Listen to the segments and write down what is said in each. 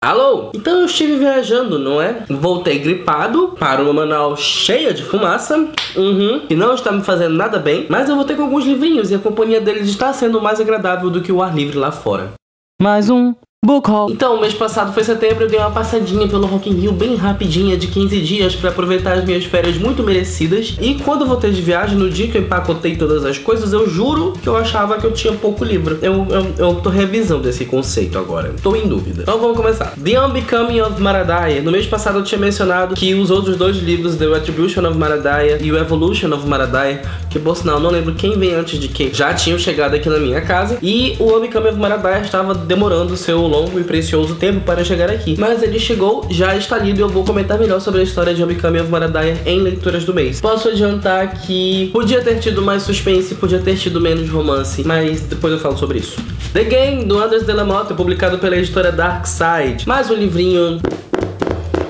Alô? Então eu estive viajando, não é? Voltei gripado para uma Manaus cheia de fumaça, que não está me fazendo nada bem, mas eu voltei com alguns livrinhos e a companhia deles está sendo mais agradável do que o ar livre lá fora. Mais um Book Haul. Então, mês passado foi setembro, eu dei uma passadinha pelo Rock in Rio bem rapidinha, de 15 dias, pra aproveitar as minhas férias muito merecidas. E quando eu voltei de viagem, no dia que eu empacotei todas as coisas, eu juro que eu achava que eu tinha pouco livro. Eu tô revisando esse conceito agora, tô em dúvida. Então vamos começar. The Unbecoming of Maradaya. No mês passado eu tinha mencionado que os outros dois livros, The Retribution of Maradaya e o Evolution of Maradaya, que por sinal não lembro quem vem antes de quem, já tinham chegado aqui na minha casa. E o Unbecoming of Maradaya estava demorando seu longo e precioso tempo para chegar aqui, mas ele chegou, já está lido e eu vou comentar melhor sobre a história de Unbecoming of Maradaya em leituras do mês. Posso adiantar que podia ter tido mais suspense, podia ter tido menos romance, mas depois eu falo sobre isso. The Game, do Anders Delamotte, publicado pela editora Dark Side, mais um livrinho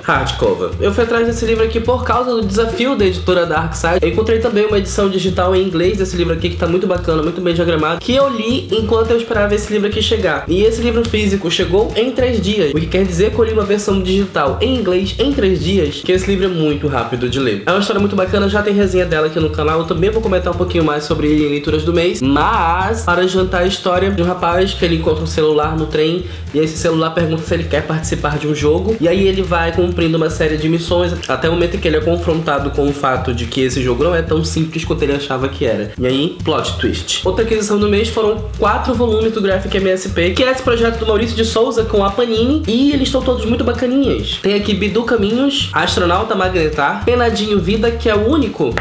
hardcover. Eu fui atrás desse livro aqui por causa do desafio da editora Dark Side. Eu encontrei também uma edição digital em inglês desse livro aqui, que tá muito bacana, muito bem diagramado, que eu li enquanto eu esperava esse livro aqui chegar. E esse livro físico chegou em 3 dias, o que quer dizer que eu li uma versão digital em inglês em 3 dias, que esse livro é muito rápido de ler. É uma história muito bacana, já tem resenha dela aqui no canal, eu também vou comentar um pouquinho mais sobre ele em leituras do mês, mas para jantar a história de um rapaz que ele encontra um celular no trem, e esse celular pergunta se ele quer participar de um jogo, e aí ele vai cumprindo uma série de missões, até o momento em que ele é confrontado com o fato de que esse jogo não é tão simples quanto ele achava que era. E aí, plot twist. Outra aquisição do mês foram 4 volumes do Graphic MSP, que é esse projeto do Maurício de Souza com a Panini, e eles estão todos muito bacaninhas. Tem aqui Bidu Caminhos, Astronauta Magnetar, Penadinho Vida, que é o único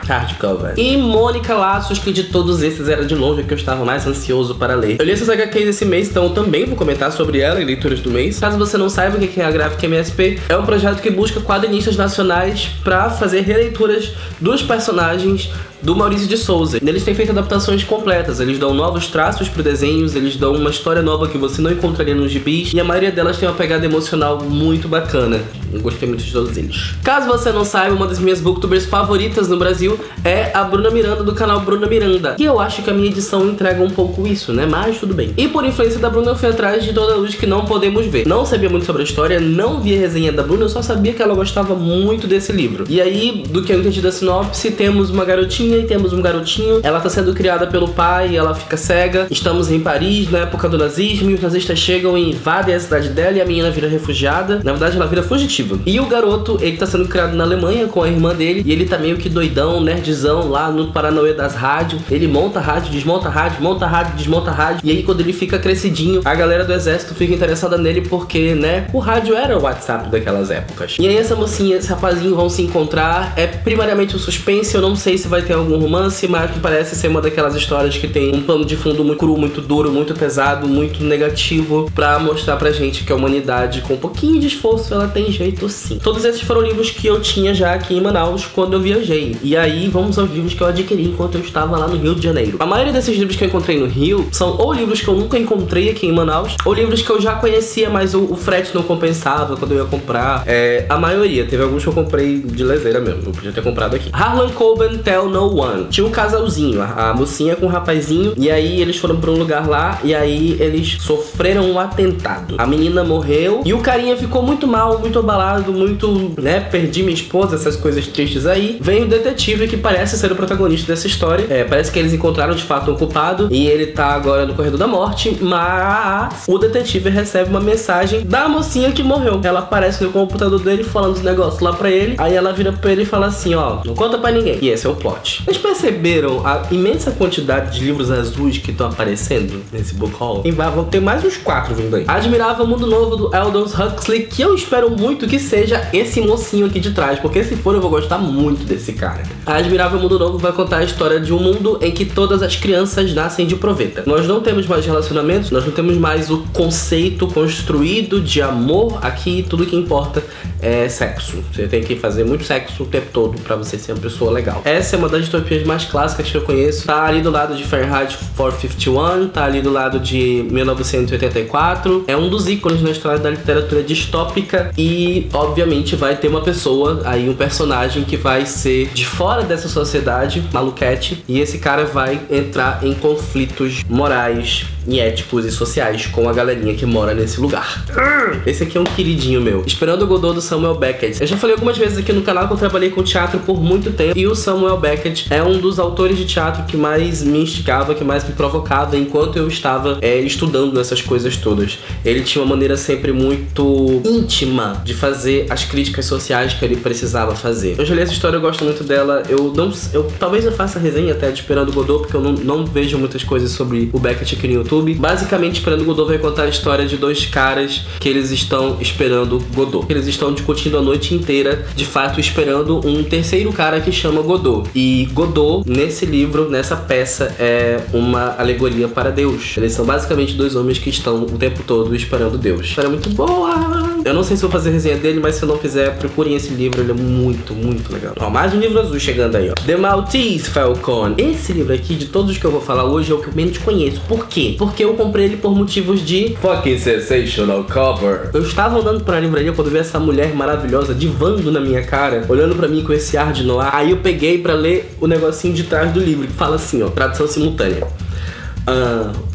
hardcover, e Mônica Laços, que de todos esses era de longe que eu estava mais ansioso para ler. Eu li essas HQs esse mês, então eu também vou comentar sobre ela em leituras do mês. Caso você não saiba o que é a Graphic MSP, é um projeto que busca quadrinistas nacionais para fazer releituras dos personagens do Maurício de Souza. Eles têm feito adaptações completas, eles dão novos traços para desenhos, eles dão uma história nova que você não encontraria nos gibis, e a maioria delas tem uma pegada emocional muito bacana. Eu gostei muito de todos eles. Caso você não saiba, uma das minhas booktubers favoritas no Brasil é a Bruna Miranda, do canal Bruna Miranda. E eu acho que a minha edição entrega um pouco isso, né? Mas tudo bem. E por influência da Bruna, eu fui atrás de Toda a Luz que Não Podemos Ver. Não sabia muito sobre a história, não vi a resenha da Bruna, eu só sabia que ela gostava muito desse livro. E aí, do que eu entendi da sinopse, temos uma garotinha e temos um garotinho. Ela tá sendo criada pelo pai, ela fica cega. Estamos em Paris, na época do nazismo, e os nazistas chegam e invadem a cidade dela e a menina vira refugiada. Na verdade, ela vira fugitiva. E o garoto, ele tá sendo criado na Alemanha com a irmã dele, e ele tá meio que doidão, nerdzão, lá no Paranauê das rádios. Ele monta rádio, desmonta rádio, monta rádio, desmonta rádio. E aí, quando ele fica crescidinho, a galera do exército fica interessada nele porque, né, o rádio era o WhatsApp daquelas épocas. E aí essa mocinha, esse rapazinho vão se encontrar. É primariamente um suspense, eu não sei se vai ter algum romance, mas que parece ser uma daquelas histórias que tem um plano de fundo muito cru, muito duro, muito pesado, muito negativo, pra mostrar pra gente que a humanidade, com um pouquinho de esforço, ela tem jeito sim. Todos esses foram livros que eu tinha já aqui em Manaus quando eu viajei. E aí, vamos aos livros que eu adquiri enquanto eu estava lá no Rio de Janeiro. A maioria desses livros que eu encontrei no Rio são ou livros que eu nunca encontrei aqui em Manaus, ou livros que eu já conhecia, mas o frete não compensava quando eu ia comprar. A maioria. Teve alguns que eu comprei de leseira mesmo, eu podia ter comprado aqui. Harlan Coben Tell No One. Tinha um casalzinho, a mocinha com o rapazinho, e aí eles foram pra um lugar lá, e aí eles sofreram um atentado. A menina morreu, e o carinha ficou muito mal, muito abalado, muito, né, perdi minha esposa, essas coisas tristes aí. Vem o detetive que parece ser o protagonista dessa história. Parece que eles encontraram de fato um culpado, e ele tá agora no corredor da morte, mas o detetive recebe uma mensagem da mocinha que morreu. Ela aparece no computador dele falando os negócios lá pra ele, aí ela vira pra ele e fala assim, ó, não conta pra ninguém. E esse é o plot. Vocês perceberam a imensa quantidade de livros azuis que estão aparecendo nesse book haul? E vão ter mais uns 4 vindo aí. Admirável Mundo Novo, do Aldous Huxley, que eu espero muito que seja esse mocinho aqui de trás, porque se for eu vou gostar muito desse cara. A Admirável Mundo Novo vai contar a história de um mundo em que todas as crianças nascem de proveta. Nós não temos mais relacionamentos, nós não temos mais o conceito construído de amor. Aqui tudo que importa é sexo. Você tem que fazer muito sexo o tempo todo pra você ser uma pessoa legal. Essa é uma das distopias mais clássicas que eu conheço. Tá ali do lado de Fahrenheit 451, tá ali do lado de 1984. É um dos ícones na história da literatura distópica e, obviamente, vai ter uma pessoa, aí um personagem que vai ser de fora dessa sociedade maluquete, e esse cara vai entrar em conflitos morais e éticos e sociais com a galerinha que mora nesse lugar. Esse aqui é um queridinho meu. Esperando Godot, do Samuel Beckett. Eu já falei algumas vezes aqui no canal que eu trabalhei com teatro por muito tempo, e o Samuel Beckett é um dos autores de teatro que mais me instigava, que mais me provocava enquanto eu estava estudando essas coisas todas. Ele tinha uma maneira sempre muito íntima de fazer as críticas sociais que ele precisava fazer. Eu já li essa história, eu gosto muito dela. Talvez eu faça resenha até de Esperando Godot, porque eu não vejo muitas coisas sobre o Beckett aqui no YouTube. Basicamente, Esperando Godot vai contar a história de dois caras que eles estão esperando Godot. Eles estão discutindo a noite inteira, de fato, esperando um terceiro cara que chama Godot. E Godot, nesse livro, nessa peça, é uma alegoria para Deus. Eles são basicamente dois homens que estão o tempo todo esperando Deus. História muito boa! Eu não sei se vou fazer resenha dele, mas se eu não fizer, procurem esse livro, ele é muito, muito legal. Ó, mais um livro azul chegando aí, ó. The Maltese Falcon. Esse livro aqui, de todos os que eu vou falar hoje, é o que eu menos conheço. Por quê? Porque eu comprei ele por motivos de fucking sensational cover. Eu estava andando pra livraria quando vi essa mulher maravilhosa divando na minha cara, olhando pra mim com esse ar de noir. Aí eu peguei pra ler o negocinho de trás do livro, que fala assim, ó, tradução simultânea.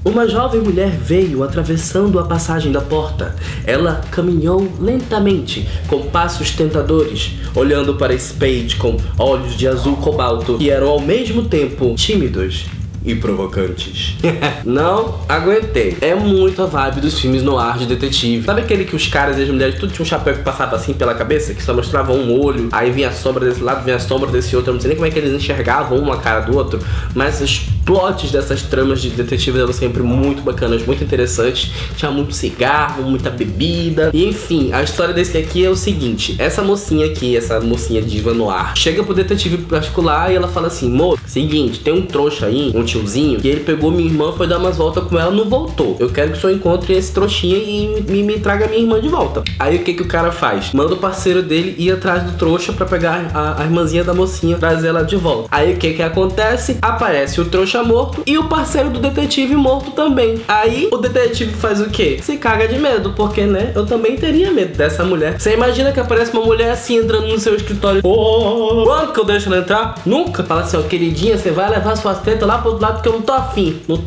Uma jovem mulher veio atravessando a passagem da porta. Ela caminhou lentamente, com passos tentadores, olhando para Spade com olhos de azul cobalto, que eram ao mesmo tempo tímidos e provocantes. Não aguentei. É muito a vibe dos filmes noir de detetive. Sabe aquele que os caras e as mulheres tudo tinha um chapéu que passava assim pela cabeça, que só mostrava um olho, aí vinha a sombra desse lado, vinha a sombra desse outro. Eu não sei nem como é que eles enxergavam uma cara do outro, mas os plots dessas tramas de detetive eram sempre muito bacanas, muito interessantes. Tinha muito cigarro, muita bebida. E enfim, a história desse aqui é o seguinte: essa mocinha aqui, essa mocinha diva noir, chega pro detetive particular e ela fala assim: moço, seguinte, tem um trouxa aí, um tiozinho, que ele pegou minha irmã, foi dar umas voltas com ela, não voltou. Eu quero que o senhor encontre esse trouxinha e me traga minha irmã de volta. Aí o que o cara faz? Manda o parceiro dele ir atrás do trouxa pra pegar a irmãzinha da mocinha, trazer ela de volta. Aí o que acontece? Aparece o trouxa morto e o parceiro do detetive morto também. Aí o detetive faz o quê? Se caga de medo, porque, né, eu também teria medo dessa mulher. Você imagina que aparece uma mulher assim entrando no seu escritório. Quando que eu deixo ela entrar? Nunca. Fala assim, ó, queridinha, você vai levar suas tetas lá pro outro lado porque eu não tô afim. Não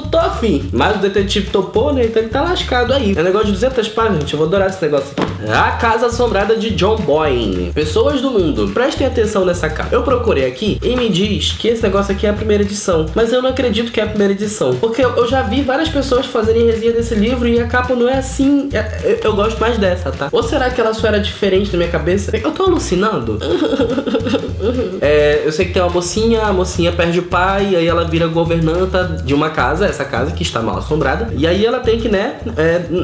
tô afim. Mas o detetive topou, né? Então ele tá lascado aí. É um negócio de 200 páginas, gente. Eu vou adorar esse negócio. A Casa Assombrada de John Boyne. Pessoas do mundo, prestem atenção nessa capa. Eu procurei aqui e me diz que esse negócio aqui é a primeira edição. Mas eu não acredito que é a primeira edição. Porque eu já vi várias pessoas fazerem resenha desse livro e a capa não é assim. Eu gosto mais dessa, tá? Ou será que ela só era diferente na minha cabeça? Eu tô alucinando? Eu sei que tem uma mocinha, a mocinha perde o pai, aí ela vira governanta de uma casa, essa casa que está mal assombrada, e aí ela tem que, né,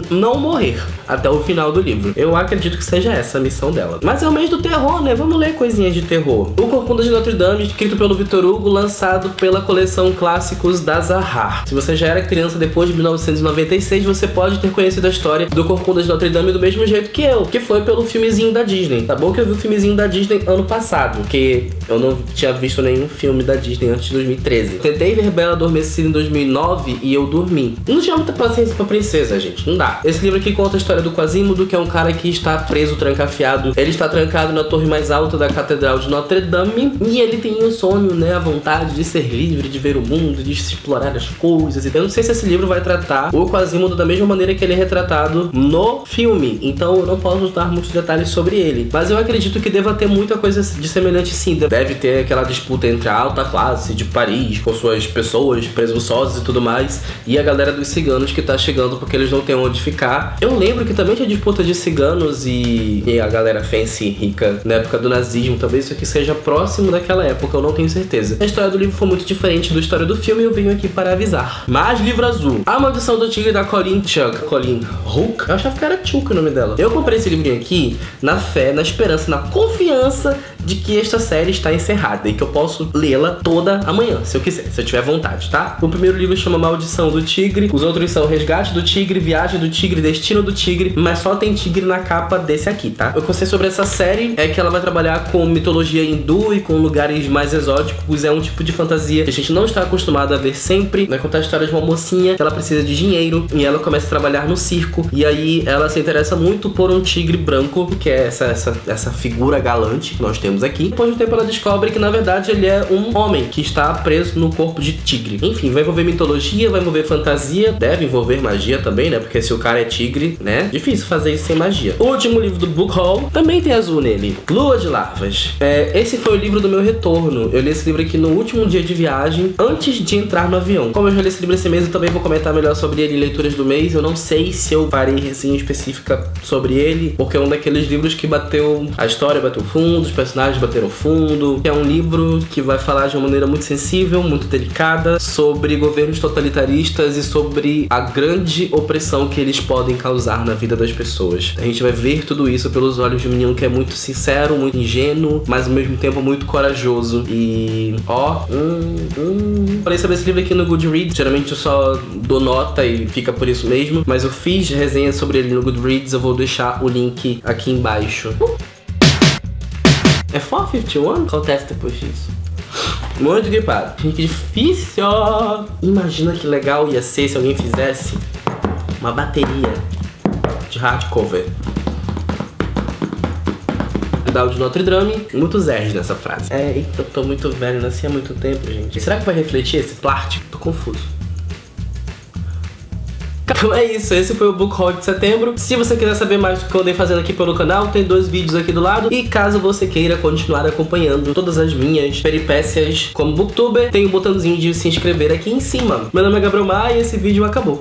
não morrer até o final do livro. Eu acredito que seja essa a missão dela. Mas é o mês do terror, né? Vamos ler coisinhas de terror. O Corcunda de Notre Dame, escrito pelo Victor Hugo, lançado pela coleção Clássicos da Zahar. Se você já era criança depois de 1996, você pode ter conhecido a história do Corcunda de Notre Dame do mesmo jeito que eu, que foi pelo filmezinho da Disney. Tá bom que eu vi o filmezinho da Disney ano passado, porque eu não tinha visto nenhum filme da Disney antes de 2013. Tentei ver Bela Adormecida em 2009 e eu dormi. Não tinha muita paciência pra princesa, gente. Não dá. Esse livro aqui conta a história do Quasimodo, que é um cara que está preso, trancafiado. Ele está trancado na torre mais alta da Catedral de Notre Dame e ele tem o sonho, né, a vontade de ser livre, de ver o mundo, de explorar as coisas. Eu não sei se esse livro vai tratar o Quasimodo da mesma maneira que ele é retratado no filme, então eu não posso dar muitos detalhes sobre ele. Mas eu acredito que deva ter muita coisa de semelhante, sim. Deve ter aquela disputa entre a alta classe de Paris, com suas pessoas presunçosas e tudo mais, e a galera dos ciganos que tá chegando porque eles não têm onde ficar. Eu lembro que também tinha disputa de ciganos e a galera fancy rica na época do nazismo. Talvez isso aqui seja próximo daquela época, eu não tenho certeza. A história do livro foi muito diferente da história do filme e eu venho aqui para avisar. Mais livro azul. A Maldição do Tigre, da Colleen Hooke. Eu achava que era Chuck o nome dela. Eu comprei esse livrinho aqui na fé, na esperança, na confiança de que esta série está encerrada e que eu posso lê-la toda amanhã, se eu quiser, se eu tiver vontade, tá? O primeiro livro chama Maldição do Tigre, os outros são Resgate do Tigre, Viagem do Tigre, Destino do Tigre, mas só tem tigre na capa desse aqui, tá? O que eu sei sobre essa série é que ela vai trabalhar com mitologia hindu e com lugares mais exóticos. É um tipo de fantasia que a gente não está acostumado a ver sempre. Vai contar a história de uma mocinha que ela precisa de dinheiro e ela começa a trabalhar no circo, e aí ela se interessa muito por um tigre branco, que é essa figura galante que nós temos temos aqui. Depois de um tempo ela descobre que na verdade ele é um homem que está preso no corpo de tigre. Enfim, vai envolver mitologia, vai envolver fantasia, deve envolver magia também, né? Porque se o cara é tigre, né? Difícil fazer isso sem magia. O último livro do book haul também tem azul nele. Lua de Larvas. Esse foi o livro do meu retorno. Eu li esse livro aqui no último dia de viagem, antes de entrar no avião. Como eu já li esse livro esse mês, eu também vou comentar melhor sobre ele em leituras do mês. Eu não sei se eu farei resenha específica sobre ele, porque é um daqueles livros que bateu a história, bateu fundo, os personagens bateram fundo. É um livro que vai falar de uma maneira muito sensível, muito delicada, sobre governos totalitaristas e sobre a grande opressão que eles podem causar na vida das pessoas. A gente vai ver tudo isso pelos olhos de um menino que é muito sincero, muito ingênuo, mas ao mesmo tempo muito corajoso. E falei sobre esse livro aqui no Goodreads. Geralmente eu só dou nota e fica por isso mesmo, mas eu fiz resenha sobre ele no Goodreads. Eu vou deixar o link aqui embaixo. É 451? Acontece depois disso. Muito gripado. Gente, que difícil. Imagina que legal ia ser se alguém fizesse uma bateria de hardcover. De Notre Dame, muitos R's nessa frase. Eita, eu tô muito velho, nasci há muito tempo, gente. Será que vai refletir esse plástico? Tô confuso. Então é isso, esse foi o book haul de setembro. Se você quiser saber mais do que eu andei fazendo aqui pelo canal, tem 2 vídeos aqui do lado. E caso você queira continuar acompanhando todas as minhas peripécias como booktuber, tem o botãozinho de se inscrever aqui em cima. Meu nome é Gabriel Maia e esse vídeo acabou.